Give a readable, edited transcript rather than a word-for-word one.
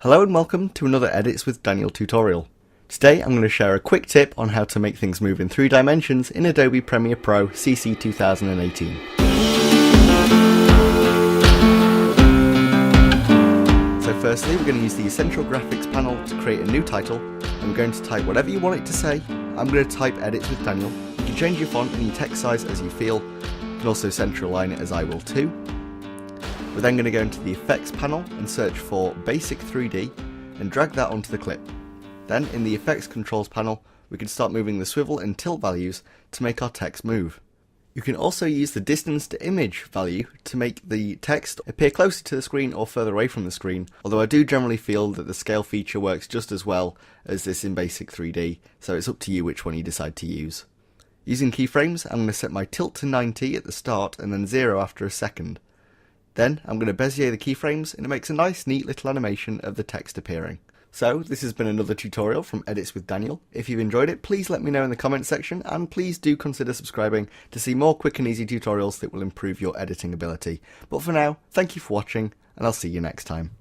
Hello and welcome to another Edits with Daniel tutorial. Today I'm going to share a quick tip on how to make things move in 3 dimensions in Adobe Premiere Pro CC 2018. So firstly we're going to use the Essential Graphics panel to create a new title. I'm going to type whatever you want it to say. I'm going to type Edits with Daniel. You can change your font and your text size as you feel. You can also center align it as I will too. We're then going to go into the Effects panel and search for Basic 3D and drag that onto the clip. Then in the Effects Controls panel we can start moving the swivel and tilt values to make our text move. You can also use the distance to image value to make the text appear closer to the screen or further away from the screen, although I do generally feel that the scale feature works just as well as this in Basic 3D, so it's up to you which one you decide to use. Using keyframes, I'm going to set my tilt to 90 at the start and then 0 after a second. Then I'm going to Bezier the keyframes and it makes a nice neat little animation of the text appearing. So this has been another tutorial from Edits with Daniel. If you've enjoyed it, please let me know in the comments section, and please do consider subscribing to see more quick and easy tutorials that will improve your editing ability. But for now, thank you for watching and I'll see you next time.